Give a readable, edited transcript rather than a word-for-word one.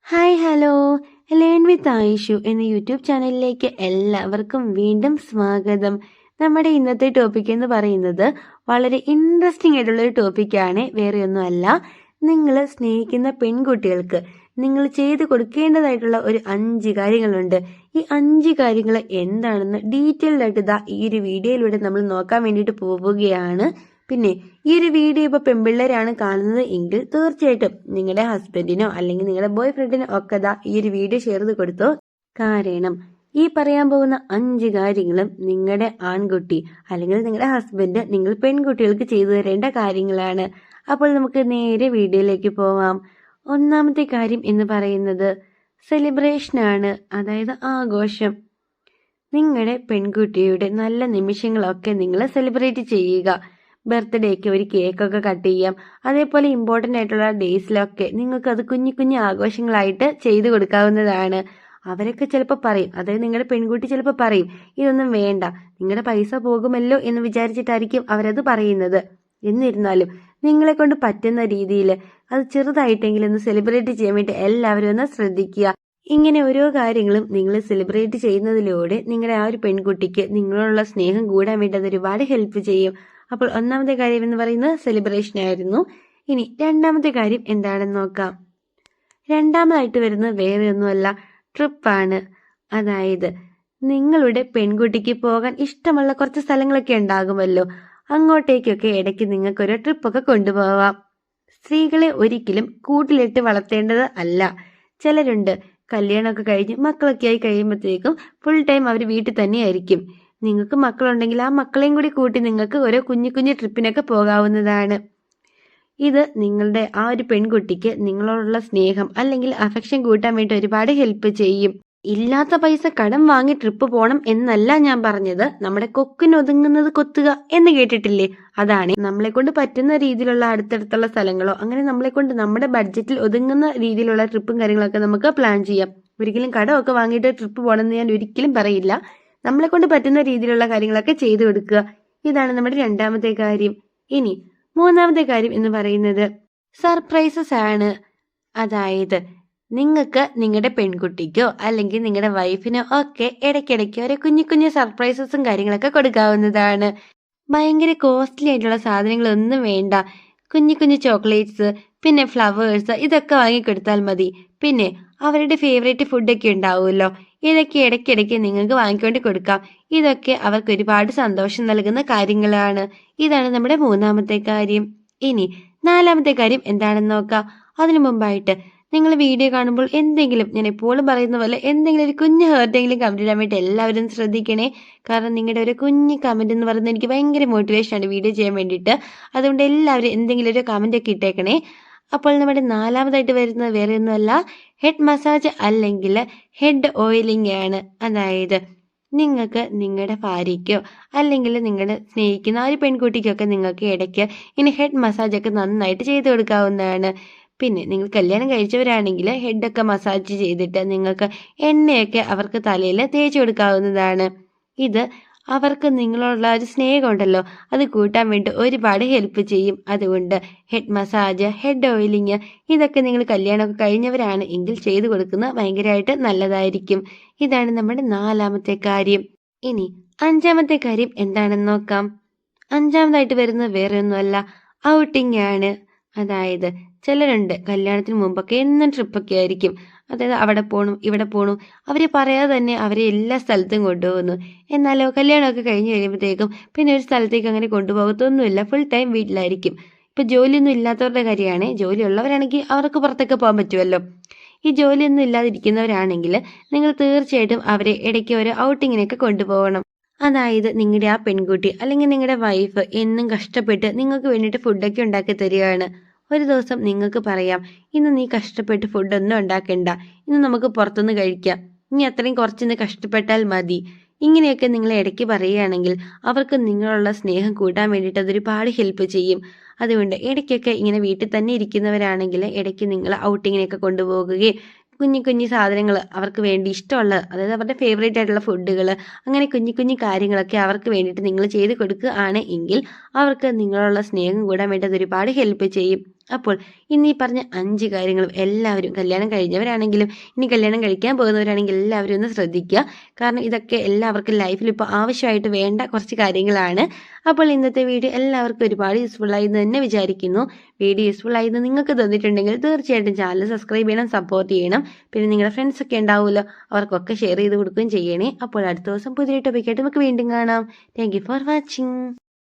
Hi hello learn with Ayishu എന്ന YouTube ചാനലിലേക്ക് എല്ലാവർക്കും വീണ്ടും സ്വാഗതം. നമ്മുടെ ഇന്നത്തെ ടോപ്പിക് എന്ന് പറയുന്നത് വളരെ ഇൻട്രസ്റ്റിംഗ് ആയിട്ടുള്ളൊരു ടോപ്പിക്കാണ്. വേറെയൊന്നുമല്ല, നിങ്ങൾ സ്നേഹിക്കുന്ന പെൺകുട്ടികൾക്ക് നിങ്ങൾ ചെയ്തു കൊടുക്കേണ്ടതായിട്ടുള്ള ഒരു 5 കാര്യങ്ങളുണ്ട്. ഈ 5 കാര്യങ്ങൾ എന്താണെന്ന് ഡീറ്റെയിൽഡ് ആയിട്ട് ഈ ഒരു വീഡിയോയിലൂടെ നമ്മൾ നോക്കാൻ വേണ്ടിയിട്ട് പോവുകയാണ്. പിന്നെ ഈ ഒരു വീഡിയോ ഇപ്പോൾ പെൺപിള്ളേരാണ് കാണുന്നത് എങ്കിൽ തീർച്ചയായിട്ടും നിങ്ങളുടെ ഹസ്ബൻഡിനോ അല്ലെങ്കിൽ നിങ്ങളുടെ ബോയ് ഫ്രണ്ടിനോ ഒക്കെ ഈ ഒരു വീഡിയോ ഷെയർ ചെയ്ത് കൊടുത്തോ. കാരണം ഈ പറയാൻ പോകുന്ന 5 കാര്യങ്ങളും നിങ്ങളുടെ ആൺകുട്ടി അല്ലെങ്കിൽ നിങ്ങളുടെ ഹസ്ബൻഡ് നിങ്ങൾ പെൺകുട്ടികൾക്ക് ചെയ്തു തരേണ്ട കാര്യങ്ങളാണ്. അപ്പോൾ നമുക്ക് നേരെ വീഡിയോയിലേക്ക് പോവാം. ഒന്നാമത്തെ കാര്യം എന്ന് പറയുന്നത് സെലിബ്രേഷനാണ്, അതായത് ആഘോഷം. നിങ്ങളുടെ പെൺകുട്ടിയുടെ നല്ല നിമിഷങ്ങളൊക്കെ നിങ്ങൾ സെലിബ്രേറ്റ് ചെയ്യുക. ബർത്ത്ഡേക്ക് ഒരു കേക്കൊക്കെ കട്ട് ചെയ്യാം. അതേപോലെ ഇമ്പോർട്ടൻ്റ് ആയിട്ടുള്ള ഡേയ്സിലൊക്കെ നിങ്ങൾക്ക് അത് കുഞ്ഞു കുഞ്ഞു ആഘോഷങ്ങളായിട്ട് ചെയ്തു കൊടുക്കാവുന്നതാണ്. അവരൊക്കെ ചിലപ്പോൾ പറയും, അതായത് നിങ്ങളുടെ പെൺകുട്ടി ചിലപ്പോൾ പറയും ഇതൊന്നും വേണ്ട, നിങ്ങളുടെ പൈസ പോകുമല്ലോ എന്ന് വിചാരിച്ചിട്ടായിരിക്കും അവരത് പറയുന്നത്. എന്നിരുന്നാലും നിങ്ങളെ കൊണ്ട് പറ്റുന്ന രീതിയിൽ അത് ചെറുതായിട്ടെങ്കിലും ഒന്ന് സെലിബ്രേറ്റ് ചെയ്യാൻ വേണ്ടി എല്ലാവരും ഒന്ന് ശ്രദ്ധിക്കുക. ഇങ്ങനെ ഓരോ കാര്യങ്ങളും നിങ്ങൾ സെലിബ്രേറ്റ് ചെയ്യുന്നതിലൂടെ നിങ്ങളുടെ ആ ഒരു പെൺകുട്ടിക്ക് നിങ്ങളോടുള്ള സ്നേഹം കൂടാൻ വേണ്ടി അത് ഒരുപാട് ഹെൽപ്പ് ചെയ്യും. അപ്പോൾ ഒന്നാമത്തെ കാര്യം എന്ന് പറയുന്നത് സെലിബ്രേഷൻ ആയിരുന്നു. ഇനി രണ്ടാമത്തെ കാര്യം എന്താണെന്ന് നോക്കാം. രണ്ടാമതായിട്ട് വരുന്നത് വേറെ ഒന്നുമല്ല, ട്രിപ്പാണ്. അതായത് നിങ്ങളുടെ പെൺകുട്ടിക്ക് പോകാൻ ഇഷ്ടമുള്ള കുറച്ച് സ്ഥലങ്ങളൊക്കെ ഉണ്ടാകുമല്ലോ, അങ്ങോട്ടേക്കൊക്കെ ഇടയ്ക്ക് നിങ്ങൾക്കൊരു ട്രിപ്പൊക്കെ കൊണ്ടുപോവാം. സ്ത്രീകളെ ഒരിക്കലും കൂട്ടിലിട്ട് വളർത്തേണ്ടത് അല്ല. ചിലരുണ്ട് കല്യാണമൊക്കെ കഴിഞ്ഞ് മക്കളൊക്കെ ആയി കഴിയുമ്പോഴത്തേക്കും ഫുൾ ടൈം അവർ വീട്ടിൽ തന്നെയായിരിക്കും. നിങ്ങൾക്ക് മക്കളുണ്ടെങ്കിൽ ആ മക്കളെയും കൂടി കൂട്ടി നിങ്ങൾക്ക് ഓരോ കുഞ്ഞു കുഞ്ഞു ട്രിപ്പിനൊക്കെ പോകാവുന്നതാണ്. ഇത് നിങ്ങളുടെ ആ ഒരു പെൺകുട്ടിക്ക് നിങ്ങളോടുള്ള സ്നേഹം അല്ലെങ്കിൽ അഫെക്ഷൻ കൂട്ടാൻ വേണ്ടി ഒരുപാട് ഹെൽപ്പ് ചെയ്യും. ഇല്ലാത്ത പൈസ കടം വാങ്ങി ട്രിപ്പ് പോകണം എന്നല്ല ഞാൻ പറഞ്ഞത്. നമ്മുടെ കൊക്കിനൊതുങ്ങുന്നത് കൊത്തുക എന്ന് കേട്ടിട്ടില്ലേ? അതാണ്. നമ്മളെ കൊണ്ട് പറ്റുന്ന രീതിയിലുള്ള അടുത്തടുത്തുള്ള സ്ഥലങ്ങളോ അങ്ങനെ നമ്മളെ കൊണ്ട് നമ്മുടെ ബഡ്ജറ്റിൽ ഒതുങ്ങുന്ന രീതിയിലുള്ള ട്രിപ്പും കാര്യങ്ങളൊക്കെ നമുക്ക് പ്ലാൻ ചെയ്യാം. ഒരിക്കലും കടമൊക്കെ വാങ്ങിയിട്ട് ട്രിപ്പ് പോകണമെന്ന് ഞാൻ ഒരിക്കലും പറയില്ല. നമ്മളെ കൊണ്ട് പറ്റുന്ന രീതിയിലുള്ള കാര്യങ്ങളൊക്കെ ചെയ്തു കൊടുക്കുക. ഇതാണ് നമ്മുടെ രണ്ടാമത്തെ കാര്യം. ഇനി മൂന്നാമത്തെ കാര്യം എന്ന് പറയുന്നത് സർപ്രൈസസ് ആണ്. അതായത് നിങ്ങൾക്ക് നിങ്ങളുടെ പെൺകുട്ടിക്കോ അല്ലെങ്കിൽ നിങ്ങളുടെ വൈഫിനോ ഒക്കെ ഇടയ്ക്കിടയ്ക്ക് ഒരു കുഞ്ഞു കുഞ്ഞു സർപ്രൈസസും കാര്യങ്ങളൊക്കെ കൊടുക്കാവുന്നതാണ്. ഭയങ്കര കോസ്റ്റ്ലി ആയിട്ടുള്ള സാധനങ്ങളൊന്നും വേണ്ട. കുഞ്ഞു കുഞ്ഞു ചോക്ലേറ്റ്സ്, പിന്നെ ഫ്ലവേഴ്സ്, ഇതൊക്കെ വാങ്ങിക്കൊടുത്താൽ മതി. പിന്നെ അവരുടെ ഫേവറേറ്റ് ഫുഡൊക്കെ ഉണ്ടാവുമല്ലോ, ഇതൊക്കെ ഇടയ്ക്കിടയ്ക്ക് നിങ്ങൾക്ക് വാങ്ങിക്കൊണ്ട് കൊടുക്കാം. ഇതൊക്കെ അവർക്ക് ഒരുപാട് സന്തോഷം നൽകുന്ന കാര്യങ്ങളാണ്. ഇതാണ് നമ്മുടെ മൂന്നാമത്തെ കാര്യം. ഇനി നാലാമത്തെ കാര്യം എന്താണെന്ന് നോക്കാം. അതിനു മുമ്പായിട്ട് നിങ്ങൾ വീഡിയോ കാണുമ്പോൾ എന്തെങ്കിലും, ഞാൻ എപ്പോഴും പറയുന്ന പോലെ എന്തെങ്കിലും ഒരു കുഞ്ഞു ഹേർട്ടെങ്കിലും കമൻറ്റ് ഇടാൻ വേണ്ടി എല്ലാവരും ശ്രദ്ധിക്കണേ. കാരണം നിങ്ങളുടെ ഒരു കുഞ്ഞു കമൻറ്റ് എന്ന് പറയുന്നത് എനിക്ക് ഭയങ്കര മോട്ടിവേഷനാണ് വീഡിയോ ചെയ്യാൻ വേണ്ടിയിട്ട്. അതുകൊണ്ട് എല്ലാവരും എന്തെങ്കിലും ഒരു കമൻ്റ് ഒക്കെ ഇട്ടേക്കണേ. അപ്പോൾ നമ്മുടെ നാലാമതായിട്ട് വരുന്നത് വേറെ ഒന്നുമല്ല, ഹെഡ് മസാജ് അല്ലെങ്കിൽ ഹെഡ് ഓയിലിംഗ് ആണ്. അതായത് നിങ്ങൾക്ക് നിങ്ങളുടെ ഭാര്യയ്ക്കോ അല്ലെങ്കിൽ നിങ്ങളുടെ സ്നേഹിക്കുന്ന ആ ഒരു പെൺകുട്ടിക്കൊക്കെ നിങ്ങൾക്ക് ഇടയ്ക്ക് ഇനി ഹെഡ് മസാജൊക്കെ നന്നായിട്ട് ചെയ്ത് കൊടുക്കാവുന്നതാണ്. പിന്നെ നിങ്ങൾ കല്യാണം കഴിച്ചവരാണെങ്കിൽ ഹെഡൊക്കെ മസാജ് ചെയ്തിട്ട് നിങ്ങൾക്ക് എണ്ണയൊക്കെ അവർക്ക് തലയിൽ തേച്ച് കൊടുക്കാവുന്നതാണ്. ഇത് അവർക്ക് നിങ്ങളുള്ള ഒരു സ്നേഹമുണ്ടല്ലോ, അത് കൂട്ടാൻ വേണ്ടി ഒരുപാട് ഹെൽപ്പ് ചെയ്യും. അതുകൊണ്ട് ഹെഡ് മസാജ്, ഹെഡ് ഓയിലിങ് ഇതൊക്കെ നിങ്ങൾ കല്യാണമൊക്കെ കഴിഞ്ഞവരാണ് എങ്കിൽ ചെയ്തു കൊടുക്കുന്നത് ഭയങ്കരമായിട്ട് നല്ലതായിരിക്കും. ഇതാണ് നമ്മുടെ നാലാമത്തെ കാര്യം. ഇനി അഞ്ചാമത്തെ കാര്യം എന്താണെന്ന് നോക്കാം. അഞ്ചാമതായിട്ട് വരുന്നത് വേറെ ഒന്നുമല്ല, ഔട്ടിംഗ് ആണ്. അതായത് ചിലരുണ്ട് കല്യാണത്തിന് മുമ്പൊക്കെ എന്നും ട്രിപ്പൊക്കെ ആയിരിക്കും. അതായത് അവിടെ പോകണം ഇവിടെ പോകണം, അവർ പറയാതെ തന്നെ അവരെ എല്ലാ സ്ഥലത്തും കൊണ്ടുപോകുന്നു. എന്നാലോ കല്യാണമൊക്കെ കഴിഞ്ഞ് കഴിയുമ്പോഴത്തേക്കും പിന്നെ ഒരു സ്ഥലത്തേക്ക് അങ്ങനെ കൊണ്ടുപോകത്തൊന്നുമില്ല, ഫുൾ ടൈം വീട്ടിലായിരിക്കും. ഇപ്പം ജോലിയൊന്നും ഇല്ലാത്തവരുടെ കാര്യമാണ്. ജോലി ഉള്ളവരാണെങ്കിൽ അവർക്ക് പുറത്തൊക്കെ പോകാൻ പറ്റുമല്ലോ. ഈ ജോലിയൊന്നും ഇല്ലാതിരിക്കുന്നവരാണെങ്കിൽ നിങ്ങൾ തീർച്ചയായിട്ടും അവരെ ഇടയ്ക്ക് ഒരു ഔട്ടിങ്ങിനൊക്കെ കൊണ്ടുപോകണം. അതായത് നിങ്ങളുടെ ആ പെൺകുട്ടി അല്ലെങ്കിൽ നിങ്ങളുടെ വൈഫ് എന്നും കഷ്ടപ്പെട്ട് നിങ്ങൾക്ക് വേണ്ടിയിട്ട് ഫുഡൊക്കെ ഉണ്ടാക്കി തരികയാണ്. ഒരു ദിവസം നിങ്ങൾക്ക് പറയാം, ഇന്ന് നീ കഷ്ടപ്പെട്ട് ഫുഡൊന്നും ഉണ്ടാക്കണ്ട, ഇന്ന് നമുക്ക് പുറത്തുനിന്ന് കഴിക്കാം, ഇനി അത്രയും കുറച്ചൊന്ന് കഷ്ടപ്പെട്ടാൽ മതി. ഇങ്ങനെയൊക്കെ നിങ്ങൾ ഇടയ്ക്ക് പറയുകയാണെങ്കിൽ അവർക്ക് നിങ്ങളുള്ള സ്നേഹം കൂട്ടാൻ വേണ്ടിയിട്ട് അതൊരുപാട് ഹെൽപ്പ് ചെയ്യും. അതുകൊണ്ട് ഇടയ്ക്കൊക്കെ ഇങ്ങനെ വീട്ടിൽ തന്നെ ഇരിക്കുന്നവരാണെങ്കിൽ ഇടയ്ക്ക് നിങ്ങൾ ഔട്ടിങ്ങിനൊക്കെ കൊണ്ടുപോകുകയും കുഞ്ഞു കുഞ്ഞു സാധനങ്ങൾ അവർക്ക് വേണ്ടി ഇഷ്ടമുള്ള, അതായത് അവരുടെ ഫേവറേറ്റ് ആയിട്ടുള്ള ഫുഡുകൾ, അങ്ങനെ കുഞ്ഞു കുഞ്ഞു കാര്യങ്ങളൊക്കെ അവർക്ക് വേണ്ടിയിട്ട് നിങ്ങൾ ചെയ്ത് കൊടുക്കുകയാണ് എങ്കിൽ അവർക്ക് നിങ്ങളുള്ള സ്നേഹം കൂടാൻ വേണ്ടി അത് ഒരുപാട് ഹെൽപ്പ് ചെയ്യും. അപ്പോൾ ഇന്ന് ഈ പറഞ്ഞ 5 കാര്യങ്ങളും എല്ലാവരും കല്യാണം കഴിഞ്ഞവരാണെങ്കിലും ഇനി കല്യാണം കഴിക്കാൻ പോകുന്നവരാണെങ്കിൽ എല്ലാവരും ഒന്ന് ശ്രദ്ധിക്കുക. കാരണം ഇതൊക്കെ എല്ലാവർക്കും ലൈഫിൽ ഇപ്പോൾ ആവശ്യമായിട്ട് വേണ്ട കുറച്ച് കാര്യങ്ങളാണ്. അപ്പോൾ ഇന്നത്തെ വീഡിയോ എല്ലാവർക്കും ഒരുപാട് യൂസ്ഫുൾ ആയി എന്ന് തന്നെ വിചാരിക്കുന്നു. വീഡിയോ യൂസ്ഫുൾ ആയി എന്ന് നിങ്ങൾക്ക് തോന്നിയിട്ടുണ്ടെങ്കിൽ തീർച്ചയായിട്ടും ചാനൽ സബ്സ്ക്രൈബ് ചെയ്യണം, സപ്പോർട്ട് ചെയ്യണം. പിന്നെ നിങ്ങളുടെ ഫ്രണ്ട്സ് ഒക്കെ ഉണ്ടാവുമല്ലോ, അവർക്കൊക്കെ ഷെയർ ചെയ്ത് കൊടുക്കുകയും ചെയ്യണേ. അപ്പോൾ അടുത്ത ദിവസം പുതിയ ടോപ്പിക്കായിട്ട് നമുക്ക് വീണ്ടും കാണാം. Thank you for watching.